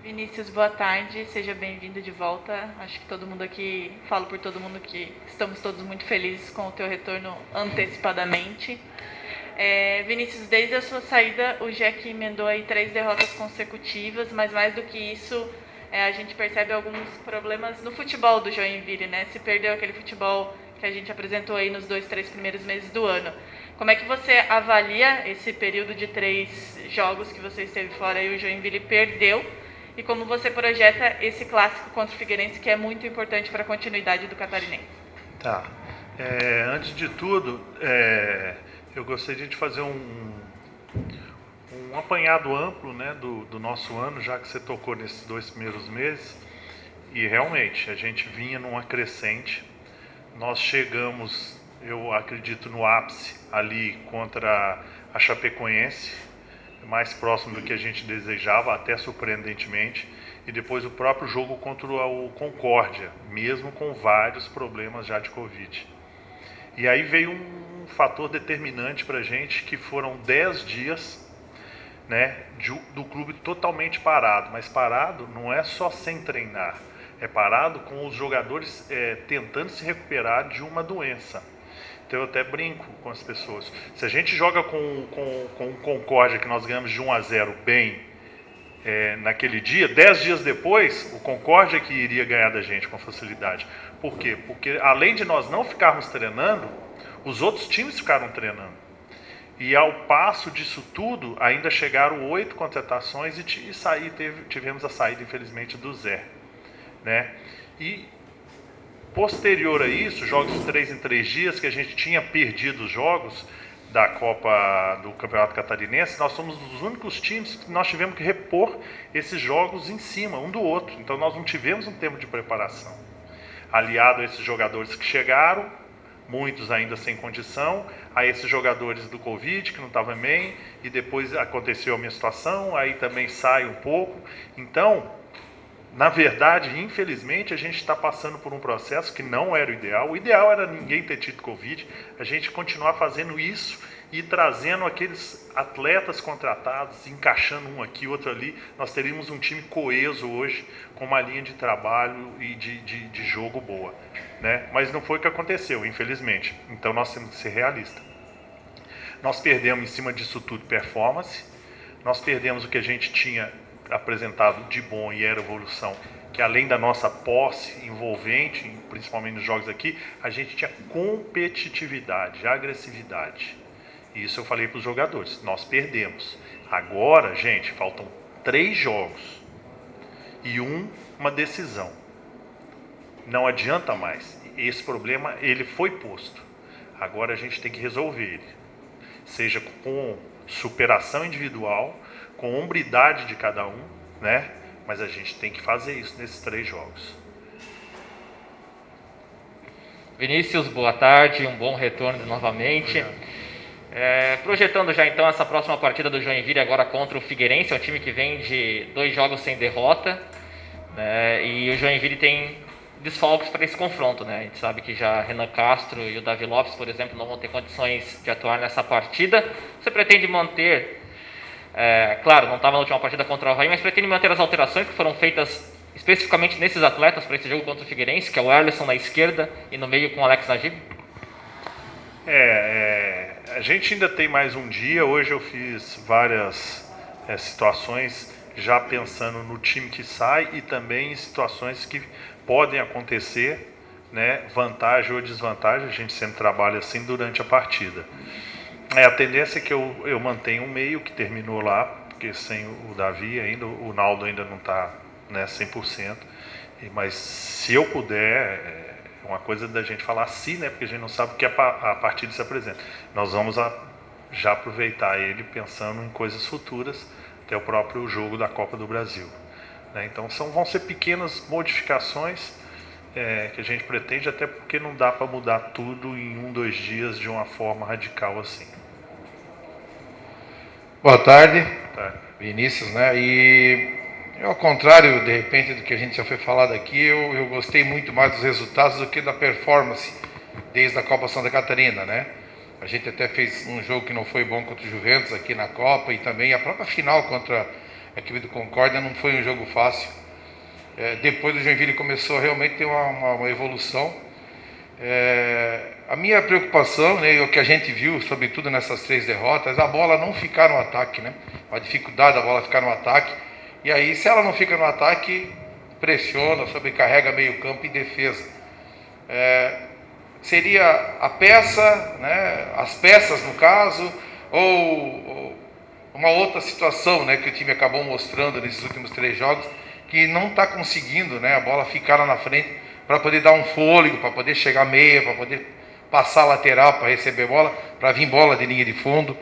Vinícius, boa tarde, seja bem-vindo de volta. Acho que todo mundo aqui, falo por todo mundo que estamos todos muito felizes com o teu retorno antecipadamente. Vinícius, desde a sua saída, o Jack emendou aí 3 derrotas consecutivas, mas mais do que isso, a gente percebe alguns problemas no futebol do Joinville, né? Se perdeu aquele futebol que a gente apresentou aí nos 2, 3 primeiros meses do ano. Como é que você avalia esse período de 3 jogos que você esteve fora e o Joinville perdeu? E como você projeta esse clássico contra o Figueirense, que é muito importante para a continuidade do catarinense? Tá. Antes de tudo, eu gostaria de fazer um apanhado amplo, né, do nosso ano, já que você tocou nesses 2 primeiros meses. E realmente, a gente vinha numa crescente. Nós chegamos, eu acredito, no ápice ali contra a Chapecoense, mais próximo do que a gente desejava, até surpreendentemente. E depois o próprio jogo contra o Concórdia, mesmo com vários problemas já de Covid. E aí veio um fator determinante para a gente, que foram 10 dias, né, do clube totalmente parado. Mas parado não é só sem treinar, é parado com os jogadores tentando se recuperar de uma doença. Então eu até brinco com as pessoas. Se a gente joga com o Concórdia, que nós ganhamos de 1-0 bem naquele dia, 10 dias depois, o Concórdia que iria ganhar da gente com facilidade. Por quê? Porque além de nós não ficarmos treinando, os outros times ficaram treinando. E ao passo disso tudo, ainda chegaram 8 contratações e tivemos a saída, infelizmente, do Zé. Né? E posterior a isso, jogos de 3 em 3 dias, que a gente tinha perdido os jogos da Copa do Campeonato Catarinense, nós somos os únicos times que nós tivemos que repor esses jogos em cima, um do outro. Então nós não tivemos um tempo de preparação. Aliado a esses jogadores que chegaram, muitos ainda sem condição, a esses jogadores do Covid, que não estavam bem, e depois aconteceu a minha situação, aí também sai um pouco. Então, na verdade, infelizmente, a gente está passando por um processo que não era o ideal. O ideal era ninguém ter tido Covid, a gente continuar fazendo isso e trazendo aqueles atletas contratados, encaixando um aqui, outro ali. Nós teríamos um time coeso hoje, com uma linha de trabalho e de jogo boa. Né? Mas não foi o que aconteceu, infelizmente. Então nós temos que ser realistas. Nós perdemos em cima disso tudo performance, nós perdemos o que a gente tinha apresentado de bom e era evolução, que além da nossa posse envolvente, principalmente nos jogos aqui, a gente tinha competitividade, agressividade. E isso eu falei para os jogadores, nós perdemos. Agora, gente, faltam 3 jogos e uma decisão. Não adianta mais. Esse problema, ele foi posto. Agora a gente tem que resolver ele. Seja com superação individual, com hombridade de cada um, né? Mas a gente tem que fazer isso nesses 3 jogos. Vinícius, boa tarde, um bom retorno novamente. Projetando já então essa próxima partida do Joinville agora contra o Figueirense, é um time que vem de 2 jogos sem derrota, né? E o Joinville tem desfalques para esse confronto, né? A gente sabe que já Renan Castro e o Davi Lopes, por exemplo, não vão ter condições de atuar nessa partida. Você pretende manter, claro, não estava na última partida contra o Avaí, mas pretende manter as alterações que foram feitas especificamente nesses atletas para esse jogo contra o Figueirense, que é o Erlisson na esquerda e no meio com o Alex Najib? A gente ainda tem mais um dia. Hoje eu fiz várias situações já pensando no time que sai e também em situações que podem acontecer, né, vantagem ou desvantagem. A gente sempre trabalha assim durante a partida. A tendência é que eu mantenha um meio que terminou lá, porque sem o Davi ainda, o Naldo ainda não está, né, 100%. Mas se eu puder, é uma coisa da gente falar assim, né, porque a gente não sabe o que a partida se apresenta. Nós vamos já aproveitar ele pensando em coisas futuras, até o próprio jogo da Copa do Brasil. Né? Então vão ser pequenas modificações que a gente pretende, até porque não dá para mudar tudo em 1, 2 dias de uma forma radical assim. Boa tarde, Vinícius, né? E ao contrário, de repente, do que a gente já foi falado aqui, eu gostei muito mais dos resultados do que da performance desde a Copa Santa Catarina, né? A gente até fez um jogo que não foi bom contra o Juventus aqui na Copa e também a própria final contra a equipe do Concórdia, não foi um jogo fácil. Depois o Joinville começou a realmente ter uma evolução. A minha preocupação, né, e o que a gente viu, sobretudo nessas 3 derrotas, a bola não ficar no ataque, né? A dificuldade da bola ficar no ataque. E aí, se ela não fica no ataque, pressiona, sobrecarrega meio campo e defesa. Seria a peça, né, as peças no caso, ou uma outra situação, né, que o time acabou mostrando nesses últimos 3 jogos, que não está conseguindo, né, a bola ficar lá na frente para poder dar um fôlego, para poder chegar meia, para poder passar a lateral, para receber bola, para vir bola de linha de fundo.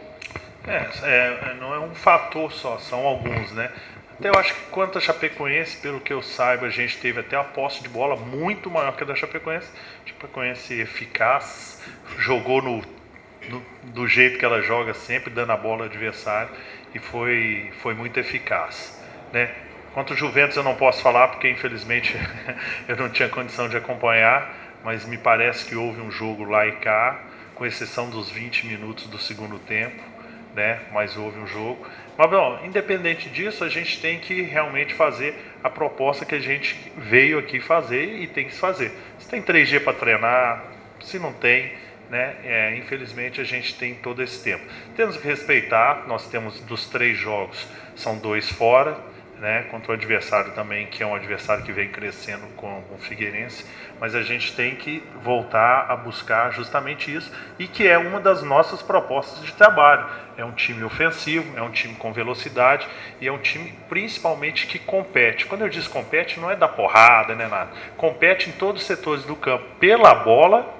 Não é um fator só, são alguns, né? Até eu acho que quanto a Chapecoense, pelo que eu saiba, a gente teve até a posse de bola muito maior que a da Chapecoense. A Chapecoense eficaz, jogou do jeito que ela joga sempre, dando a bola ao adversário, e foi muito eficaz, né? Quanto ao Juventus eu não posso falar, porque infelizmente eu não tinha condição de acompanhar, mas me parece que houve um jogo lá e cá, com exceção dos 20 minutos do segundo tempo, né? Mas houve um jogo. Mas, bom, independente disso, a gente tem que realmente fazer a proposta que a gente veio aqui fazer e tem que fazer. Se tem 3G para treinar, se não tem, né? Infelizmente a gente tem todo esse tempo. Temos que respeitar, nós temos dos 3 jogos, são 2 fora, né, contra o adversário também, que é um adversário que vem crescendo com o Figueirense, mas a gente tem que voltar a buscar justamente isso, e que é uma das nossas propostas de trabalho. É um time ofensivo, é um time com velocidade, e é um time principalmente que compete. Quando eu digo compete, não é dar porrada, né, nada. Compete em todos os setores do campo, pela bola,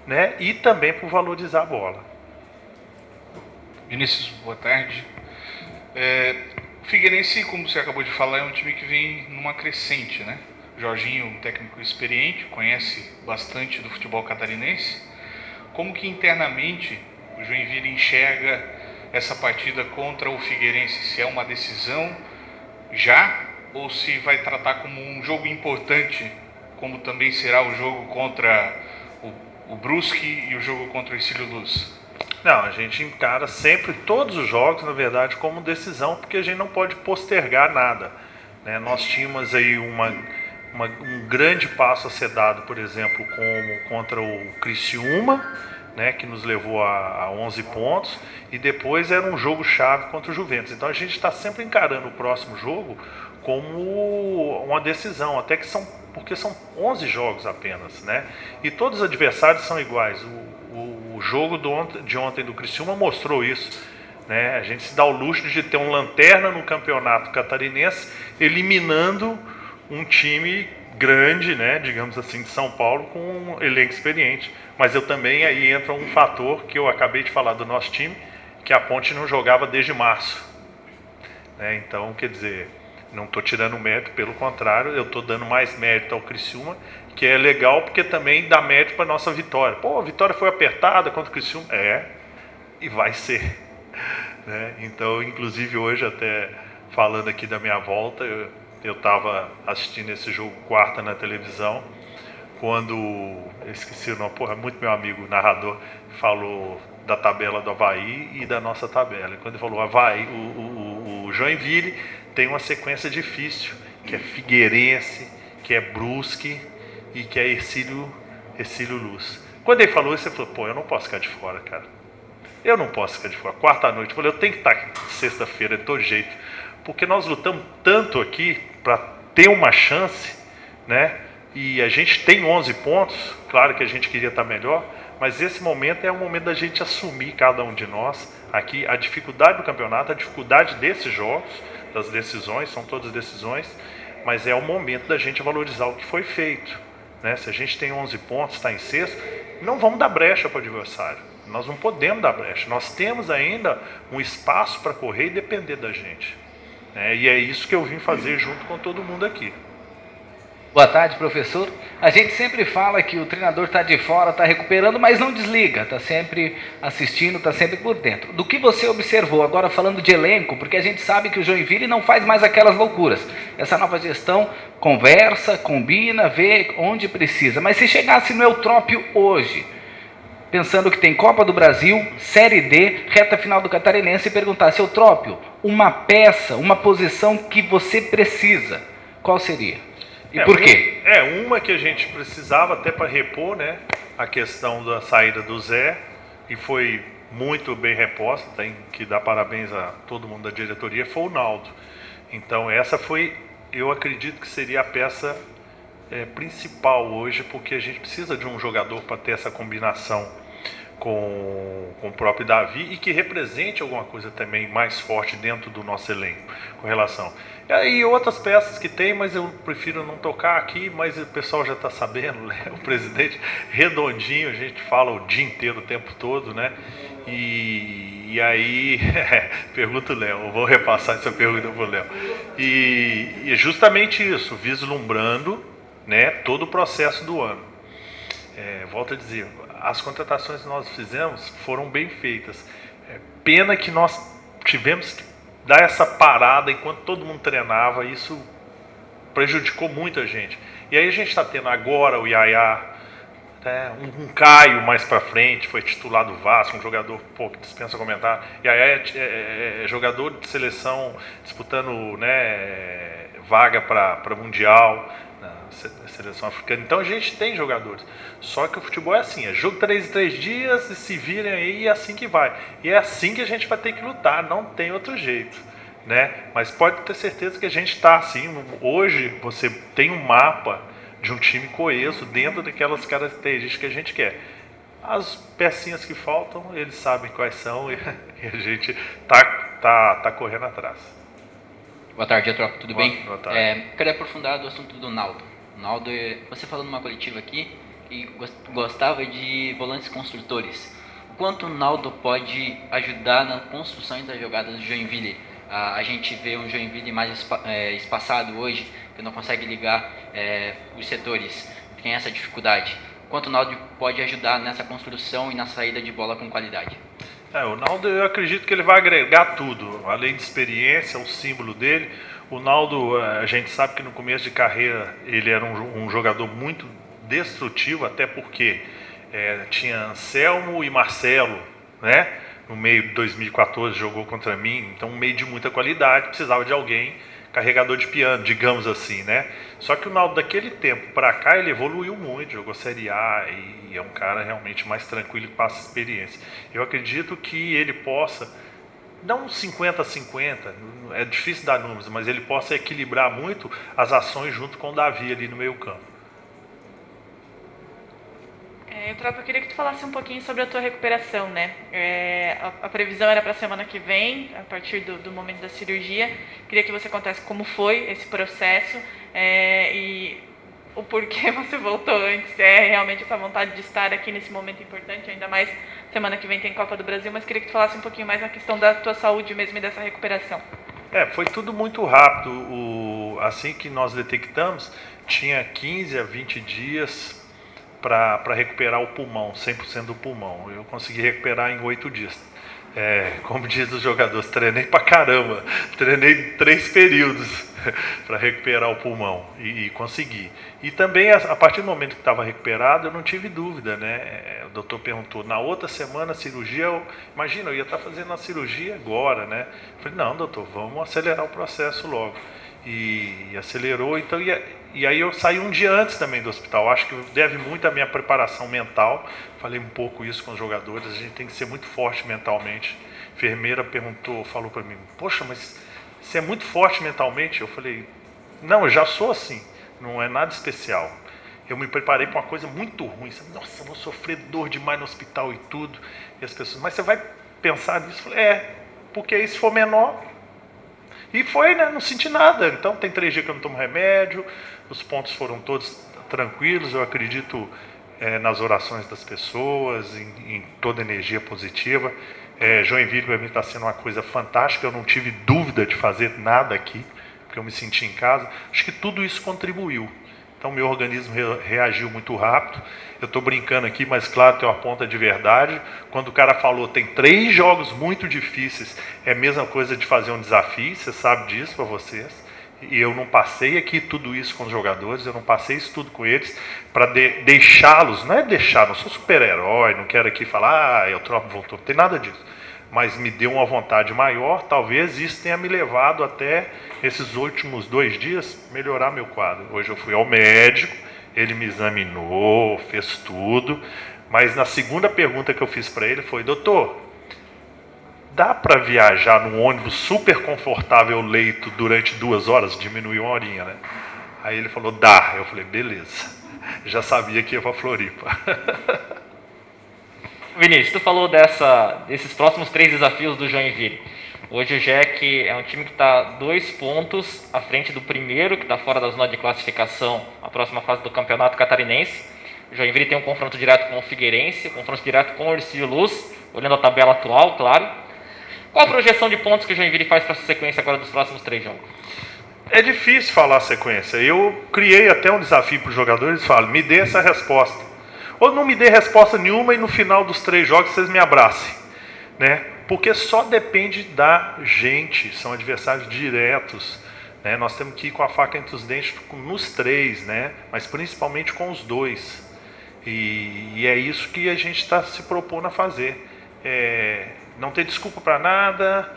né, e também por valorizar a bola. Vinícius, boa tarde. O Figueirense, como você acabou de falar, é um time que vem numa crescente, né? Jorginho, um técnico experiente, conhece bastante do futebol catarinense. Como que internamente o Joinville enxerga essa partida contra o Figueirense? Se é uma decisão já, ou se vai tratar como um jogo importante, como também será o jogo contra o Brusque e o jogo contra o Ercílio Luz? Não, a gente encara sempre todos os jogos, na verdade, como decisão, porque a gente não pode postergar nada, né? Nós tínhamos aí um grande passo a ser dado, por exemplo, como contra o Criciúma, né, que nos levou a 11 pontos, e depois era um jogo chave contra o Juventus. Então a gente está sempre encarando o próximo jogo como uma decisão, até que porque são 11 jogos apenas, né? E todos os adversários são iguais. O jogo de ontem do Criciúma mostrou isso, né? A gente se dá o luxo de ter um lanterna no campeonato catarinense, eliminando um time grande, né, digamos assim, de São Paulo, com um elenco experiente. Mas eu também, aí entra um fator que eu acabei de falar do nosso time, que a Ponte não jogava desde março, né? Então, quer dizer, não estou tirando mérito, pelo contrário, eu estou dando mais mérito ao Criciúma, que é legal porque também dá mérito para a nossa vitória. Pô, a vitória foi apertada contra o Criciúma. E vai ser, né? Então, inclusive hoje, até falando aqui da minha volta, eu estava assistindo esse jogo quarta na televisão, quando, eu esqueci o nome, muito meu amigo narrador, falou da tabela do Avaí e da nossa tabela. E quando ele falou Avaí, o Joinville tem uma sequência difícil, que é Figueirense, que é Brusque e que é Ercílio Luz. Quando ele falou isso, ele falou, eu não posso ficar de fora, cara. Eu não posso ficar de fora. Quarta noite, eu falei, eu tenho que estar sexta-feira de todo jeito, porque nós lutamos tanto aqui para ter uma chance, né? E a gente tem 11 pontos, claro que a gente queria estar melhor, mas esse momento é o momento da gente assumir, cada um de nós, aqui, a dificuldade do campeonato, a dificuldade desses jogos, das decisões, são todas decisões, mas é o momento da gente valorizar o que foi feito, né? Se a gente tem 11 pontos, está em sexto, não vamos dar brecha para o adversário, nós não podemos dar brecha, nós temos ainda um espaço para correr e depender da gente, né? E é isso que eu vim fazer junto com todo mundo aqui. Boa tarde, professor. A gente sempre fala que o treinador está de fora, está recuperando, mas não desliga, está sempre assistindo, está sempre por dentro. Do que você observou, agora falando de elenco, porque a gente sabe que o Joinville não faz mais aquelas loucuras. Essa nova gestão conversa, combina, vê onde precisa. Mas se chegasse no Eutrópio hoje, pensando que tem Copa do Brasil, Série D, reta final do Catarinense, e perguntasse, Eutrópio, uma peça, uma posição que você precisa, qual seria? E por quê? Uma que a gente precisava até para repor, né? A questão da saída do Zé, e foi muito bem reposta, tem que dar parabéns a todo mundo da diretoria, foi o Naldo. Então essa foi, eu acredito que seria a peça principal hoje, porque a gente precisa de um jogador para ter essa combinação com o próprio Davi e que represente alguma coisa também mais forte dentro do nosso elenco com relação. E aí outras peças que tem, mas eu prefiro não tocar aqui, mas o pessoal já está sabendo, né? O presidente redondinho, a gente fala o dia inteiro, o tempo todo, né? E aí, pergunta o Léo, eu vou repassar essa pergunta para o Léo. E justamente isso, vislumbrando, né, todo o processo do ano. Volto a dizer, as contratações que nós fizemos foram bem feitas. Pena que nós tivemos que dar essa parada enquanto todo mundo treinava, isso prejudicou muito a gente. E aí a gente está tendo agora o Yaya, né, um Caio mais para frente, foi titular do Vasco, um jogador que dispensa comentar. Yaya é jogador de seleção disputando, né, vaga para Mundial, na seleção africana. Então a gente tem jogadores. Só que o futebol é assim, é jogo 3 em 3 dias, e se virem aí, e é assim que vai. E é assim que a gente vai ter que lutar, não tem outro jeito, né? Mas pode ter certeza que a gente está assim. Hoje você tem um mapa de um time coeso dentro daquelas características que a gente quer. As pecinhas que faltam, eles sabem quais são e a gente tá correndo atrás. Boa tarde, Etroco, tudo bem? Boa tarde. Queria aprofundar do assunto do Naldo. Naldo, você falou numa coletiva aqui que gostava de volantes construtores. O quanto o Naldo pode ajudar na construção das jogadas do Joinville? A gente vê um Joinville mais espaçado hoje, que não consegue ligar os setores, tem essa dificuldade. O quanto o Naldo pode ajudar nessa construção e na saída de bola com qualidade? O Naldo, eu acredito que ele vai agregar tudo, além de experiência, o símbolo dele. O Naldo, a gente sabe que no começo de carreira ele era um jogador muito destrutivo, até porque tinha Anselmo e Marcelo, né? No meio de 2014 jogou contra mim, então um meio de muita qualidade, precisava de alguém carregador de piano, digamos assim, né? Só que o Naldo daquele tempo para cá ele evoluiu muito, jogou Série A e é um cara realmente mais tranquilo que passa experiência. Eu acredito que ele possa, não 50-50, é difícil dar números, mas ele possa equilibrar muito as ações junto com o Davi ali no meio campo. Eu queria que tu falasse um pouquinho sobre a tua recuperação, né? A previsão era para a semana que vem, a partir do momento da cirurgia. Queria que você contasse como foi esse processo e o porquê você voltou antes. Realmente essa vontade de estar aqui nesse momento importante, ainda mais semana que vem tem Copa do Brasil, mas queria que tu falasse um pouquinho mais na questão da tua saúde mesmo e dessa recuperação. Foi tudo muito rápido. Assim que nós detectamos, tinha 15 a 20 dias para recuperar o pulmão, 100% do pulmão. Eu consegui recuperar em 8 dias. Como diz os jogadores, treinei pra caramba. Treinei 3 períodos para recuperar o pulmão e consegui. E também, a partir do momento que estava recuperado, eu não tive dúvida, né? O doutor perguntou, na outra semana a cirurgia, imagina, eu ia estar fazendo a cirurgia agora, né? Eu falei, não, doutor, vamos acelerar o processo logo. E acelerou, então, e aí eu saí um dia antes também do hospital. Acho que deve muito à minha preparação mental. Falei um pouco isso com os jogadores, a gente tem que ser muito forte mentalmente. A enfermeira falou para mim, poxa, mas você é muito forte mentalmente? Eu falei, não, eu já sou assim, não é nada especial. Eu me preparei para uma coisa muito ruim. Nossa, eu vou sofrer dor demais no hospital e tudo. E as pessoas, mas você vai pensar nisso? Eu falei, porque aí se for menor... E foi, né? Não senti nada. Então tem 3 dias que eu não tomo remédio, os pontos foram todos tranquilos, eu acredito nas orações das pessoas, em toda energia positiva. Joinville para mim está sendo uma coisa fantástica, eu não tive dúvida de fazer nada aqui, porque eu me senti em casa. Acho que tudo isso contribuiu. Então meu organismo reagiu muito rápido. Eu estou brincando aqui, mas claro, tem uma ponta de verdade. Quando o cara falou, tem 3 jogos muito difíceis, é a mesma coisa de fazer um desafio, você sabe disso para vocês. E eu não passei aqui tudo isso com os jogadores, eu não passei isso tudo com eles para deixá-los, não sou super-herói, não quero aqui falar, eu troco, voltou, não tem nada disso. mas me deu uma vontade maior. Talvez isso tenha me levado até esses últimos 2 dias melhorar meu quadro. Hoje eu fui ao médico, ele me examinou, fez tudo, mas na segunda pergunta que eu fiz para ele foi: doutor, dá para viajar num ônibus super confortável leito durante 2 horas? Diminuiu 1 horinha, né? Aí ele falou: dá. Eu falei: beleza. Já sabia que ia para Floripa. Vinícius, tu falou desses próximos 3 desafios do Joinville. Hoje o Jack é um time que está 2 pontos à frente do primeiro, que está fora da zona de classificação, a próxima fase do Campeonato Catarinense. O Joinville tem um confronto direto com o Figueirense, um confronto direto com o Ercílio Luz, olhando a tabela atual, claro. Qual a projeção de pontos que o Joinville faz para essa sequência agora dos próximos 3 jogos? É difícil falar a sequência. Eu criei até um desafio para os jogadores e falo: me dê essa resposta. Ou não me dê resposta nenhuma e no final dos 3 jogos vocês me abracem, né? Porque só depende da gente, são adversários diretos, né? Nós temos que ir com a faca entre os dentes nos 3, né? Mas principalmente com os 2. E é isso que a gente está se propondo a fazer. Não ter desculpa para nada,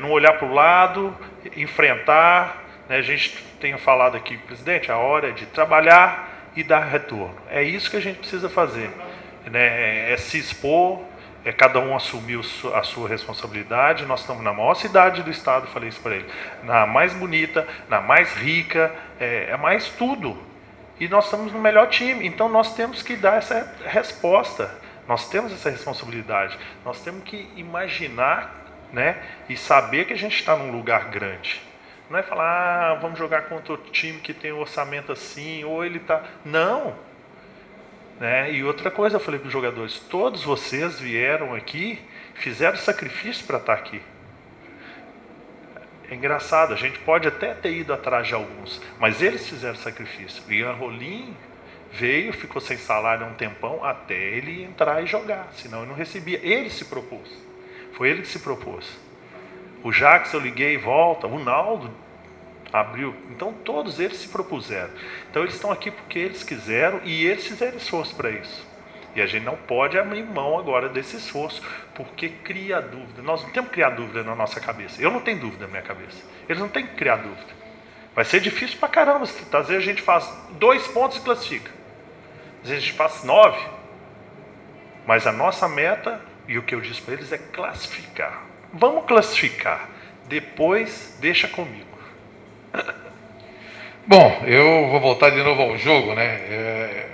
não olhar para o lado, enfrentar, né? A gente tem falado aqui, presidente, a hora é de trabalhar e dar retorno. É isso que a gente precisa fazer, né? É se expor, cada um assumir a sua responsabilidade. Nós estamos na maior cidade do estado, falei isso para ele, na mais bonita, na mais rica, é mais tudo. E nós estamos no melhor time, então nós temos que dar essa resposta. Nós temos essa responsabilidade. Nós temos que imaginar, né, e saber que a gente está num lugar grande. Não é falar: vamos jogar contra outro time que tem um orçamento assim, ou ele está... Não. Né? E outra coisa, eu falei para os jogadores: todos vocês vieram aqui, fizeram sacrifício para estar aqui. É engraçado, a gente pode até ter ido atrás de alguns, mas eles fizeram sacrifício. O Ian Rolim veio, ficou sem salário há um tempão, até ele entrar e jogar, senão ele não recebia. Ele se propôs. Foi ele que se propôs. O Jax, eu liguei e volta. O Naldo abriu. Então todos eles se propuseram. Então eles estão aqui porque eles quiseram e eles fizeram esforço para isso. E a gente não pode abrir mão agora desse esforço, porque cria dúvida. Nós não temos que criar dúvida na nossa cabeça. Eu não tenho dúvida na minha cabeça. Eles não têm que criar dúvida. Vai ser difícil pra caramba. Às vezes a gente faz 2 pontos e classifica. Às vezes a gente faz 9. Mas a nossa meta, e o que eu disse para eles, é classificar. Vamos classificar. Depois, deixa comigo. Bom, eu vou voltar de novo ao jogo, né?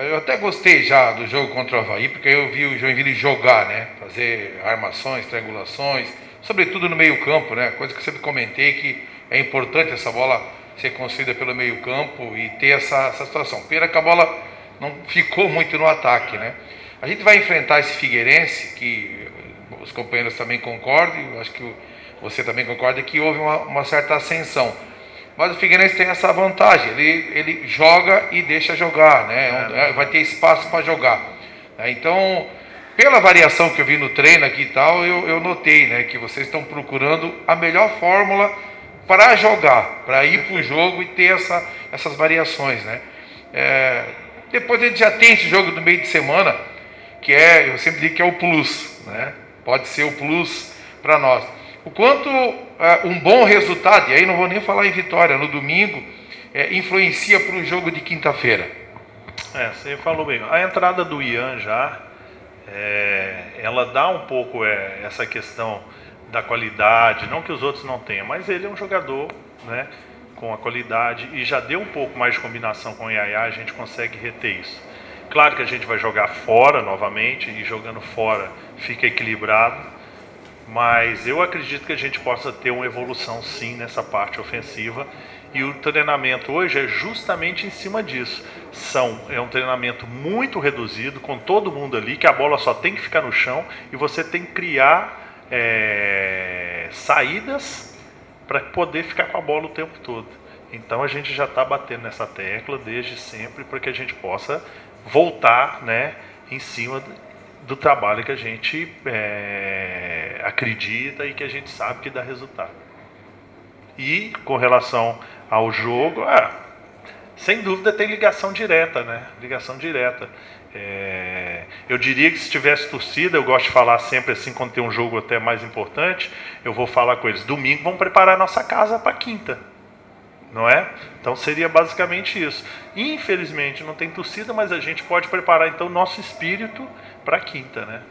Eu até gostei já do jogo contra o Avaí, porque eu vi o Joinville jogar, né? Fazer armações, triangulações, sobretudo no meio campo, né? Coisa que eu sempre comentei, que é importante essa bola ser construída pelo meio campo e ter essa situação. Pena que a bola não ficou muito no ataque, né? A gente vai enfrentar esse Figueirense, que os companheiros também concordam, eu acho que você também concorda, que houve uma certa ascensão. Mas o Figueirense tem essa vantagem, ele joga e deixa jogar, né? Vai ter espaço para jogar. Então, pela variação que eu vi no treino aqui e tal, eu notei, né, que vocês estão procurando a melhor fórmula para jogar, para ir para o jogo e ter essas variações, né? Depois a gente já tem esse jogo do meio de semana, que eu sempre digo que é o plus, né? Pode ser o plus para nós. O quanto um bom resultado, e aí não vou nem falar em vitória, no domingo, influencia para o jogo de quinta-feira. Você falou bem. A entrada do Ian já, ela dá um pouco essa questão da qualidade, não que os outros não tenham, mas ele é um jogador, né, com a qualidade, e já deu um pouco mais de combinação com o Yaya, a gente consegue reter isso. Claro que a gente vai jogar fora novamente, e jogando fora fica equilibrado, mas eu acredito que a gente possa ter uma evolução sim nessa parte ofensiva, e o treinamento hoje é justamente em cima disso. É um treinamento muito reduzido, com todo mundo ali, que a bola só tem que ficar no chão e você tem que criar saídas para poder ficar com a bola o tempo todo. Então a gente já está batendo nessa tecla desde sempre para que a gente possa voltar, né, em cima do trabalho que a gente acredita e que a gente sabe que dá resultado. E com relação ao jogo, sem dúvida tem ligação direta, né? Ligação direta. Eu diria que se tivesse torcida, eu gosto de falar sempre assim, quando tem um jogo até mais importante, eu vou falar com eles, domingo vamos preparar a nossa casa para quinta, não é? Então seria basicamente isso. Infelizmente não tem torcida, mas a gente pode preparar então nosso espírito para quinta, né?